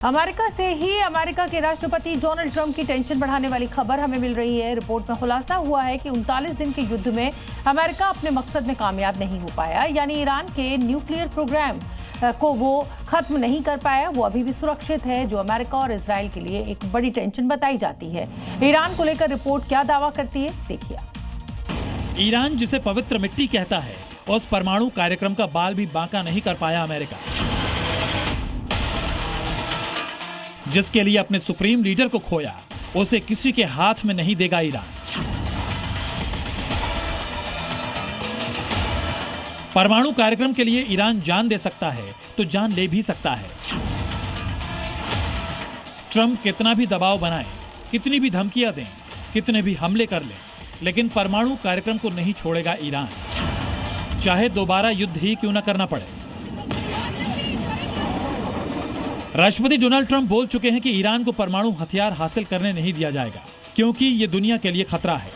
America से ही America के राष्ट्रपति डोनाल्ड ट्रंप की टेंशन बढ़ाने वाली खबर हमें मिल रही है। रिपोर्ट में खुलासा हुआ है कि 39 दिन के युद्ध में अमेरिका अपने मकसद में कामयाब नहीं हो पाया, यानी ईरान के न्यूक्लियर प्रोग्राम को वो खत्म नहीं कर पाया। वो अभी भी सुरक्षित है, जो अमेरिका और इजराइल के लिए एक बड़ी टेंशन बताई जाती है। ईरान को लेकर रिपोर्ट क्या दावा करती है, देखिए। ईरान जिसे पवित्र मिट्टी कहता है, उस परमाणु कार्यक्रम का बाल भी बांका नहीं कर पाया अमेरिका, जिसके लिए अपने सुप्रीम लीडर को खोया, उसे किसी के हाथ में नहीं देगा ईरान। परमाणु कार्यक्रम के लिए ईरान जान दे सकता है तो जान ले भी सकता है। ट्रंप कितना भी दबाव बनाए, कितनी भी धमकियां दें, कितने भी हमले कर लें, लेकिन परमाणु कार्यक्रम को नहीं छोड़ेगा ईरान, चाहे दोबारा युद्ध ही क्यों न करना पड़े। राष्ट्रपति डोनाल्ड ट्रंप बोल चुके हैं कि ईरान को परमाणु हथियार हासिल करने नहीं दिया जाएगा, क्योंकि ये दुनिया के लिए खतरा है।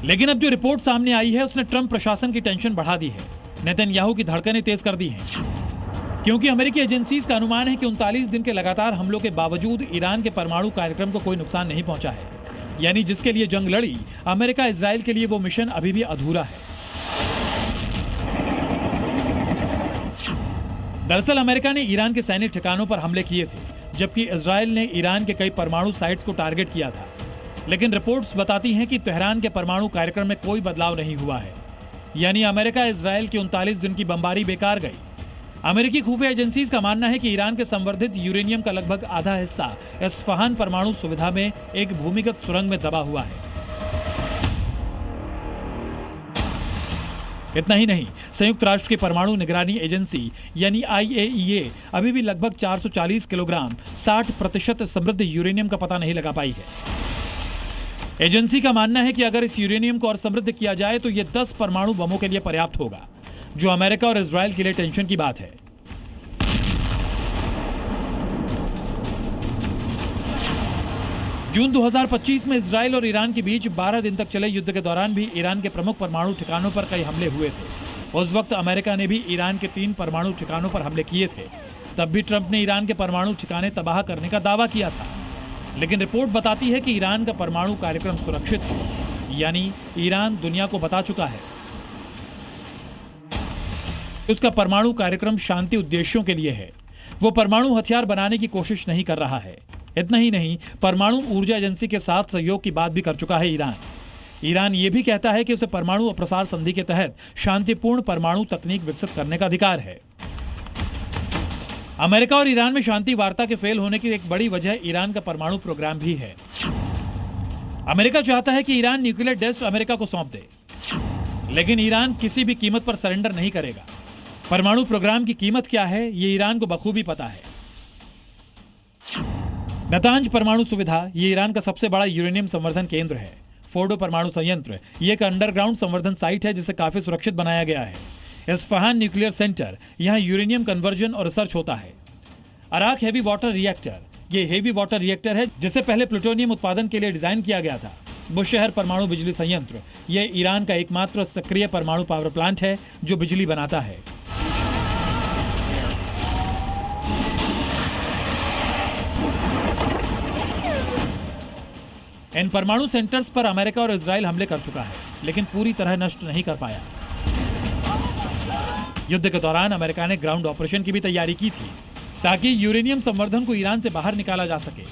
लेकिन अब जो रिपोर्ट सामने आई है, उसने ट्रंप प्रशासन की टेंशन बढ़ा दी है। नेतन्याहू की धड़कनें तेज कर दी हैं, क्योंकि अमेरिकी एजेंसीज का अनुमान है कि 39 दिन के लगातार हमलों के बावजूद ईरान के परमाणु कार्यक्रम को कोई नुकसान नहीं पहुंचा है। यानी जिसके लिए जंग लड़ी अमेरिका इजराइल के लिए, वो मिशन अभी भी अधूरा है। दरअसल अमेरिका ने ईरान के सैन्य ठिकानों पर हमले किए थे, जबकि इजराइल ने ईरान के कई परमाणु साइट्स को टारगेट किया था। लेकिन रिपोर्ट्स बताती हैं कि तेहरान के परमाणु कार्यक्रम में कोई बदलाव नहीं हुआ है, यानी अमेरिका इजराइल की 39 दिन की बमबारी बेकार गई। अमेरिकी खुफिया एजेंसीज का मानना है कि ईरान के संवर्धित यूरेनियम का लगभग आधा हिस्सा इस्फहान परमाणु सुविधा में एक भूमिगत सुरंग में दबा हुआ है। इतना ही नहीं, संयुक्त राष्ट्र की परमाणु निगरानी एजेंसी यानी IAEA अभी भी लगभग 440 किलोग्राम 60% समृद्ध यूरेनियम का पता नहीं लगा पाई है। एजेंसी का मानना है कि अगर इस यूरेनियम को और समृद्ध किया जाए तो यह 10 परमाणु बमों के लिए पर्याप्त होगा, जो अमेरिका और इजराइल के लिए टेंशन की बात है। जून 2025 में इजराइल और ईरान के बीच 12 दिन तक चले युद्ध के दौरान भी ईरान के प्रमुख परमाणु ठिकानों पर कई हमले हुए थे। उस वक्त अमेरिका ने भी ईरान के 3 परमाणु ठिकानों पर हमले किए थे। तब भी ट्रंप ने ईरान के परमाणु ठिकाने तबाह करने का दावा किया था। लेकिन रिपोर्ट बताती है कि ईरान का परमाणु कार्यक्रम सुरक्षित है, यानी ईरान दुनिया को बता चुका है कि उसका परमाणु कार्यक्रम शांति उद्देश्यों के लिए है। वो परमाणु हथियार बनाने की कोशिश नहीं कर रहा है। इतना ही नहीं, परमाणु ऊर्जा एजेंसी के साथ सहयोग की बात भी कर चुका है ईरान। ईरान ये भी कहता है कि उसे परमाणु अप्रसार संधि के तहत शांतिपूर्ण परमाणु तकनीक विकसित करने का अधिकार है। अमेरिका और ईरान में शांति वार्ता के फेल होने की एक बड़ी वजह ईरान का परमाणु प्रोग्राम भी है। अमेरिका चाहता है कि ईरान न्यूक्लियर टेस्ट अमेरिका को सौंप दे, लेकिन ईरान किसी भी कीमत पर सरेंडर नहीं करेगा। परमाणु प्रोग्राम की कीमत क्या है, ये ईरान को बखूबी पता है। नतांज परमाणु सुविधा, ये ईरान का सबसे बड़ा यूरेनियम संवर्धन केंद्र है। फोर्डो परमाणु संयंत्र, ये एक अंडरग्राउंड संवर्धन साइट है, जिसे काफी सुरक्षित बनाया गया है। इस्फहान न्यूक्लियर सेंटर, यहाँ यूरेनियम कन्वर्जन और रिसर्च होता है। अराक हेवी वाटर रिएक्टर, ये हेवी वाटर रिएक्टर है जिसे पहले प्लूटोनियम उत्पादन के लिए डिजाइन किया गया था। बुशहर परमाणु बिजली संयंत्र, ये ईरान का एकमात्र सक्रिय परमाणु पावर प्लांट है जो बिजली बनाता है। इन परमाणु सेंटर्स पर अमेरिका और इजराइल हमले कर चुका है, लेकिन पूरी तरह नष्ट नहीं कर पाया। युद्ध के दौरान अमेरिका ने ग्राउंड ऑपरेशन की भी तैयारी की थी, ताकि यूरेनियम संवर्धन को ईरान से बाहर निकाला जा सके।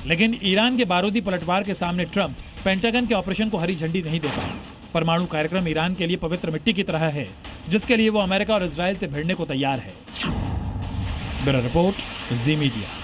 लेकिन ईरान के बारूदी पलटवार के सामने ट्रंप पेंटागन के ऑपरेशन को हरी झंडी नहीं दे पाए। परमाणु कार्यक्रम ईरान के लिए पवित्र मिट्टी की तरह है, जिसके लिए वो अमेरिका और इजराइल से भिड़ने को तैयार है। ब्यूरो रिपोर्ट, जी मीडिया।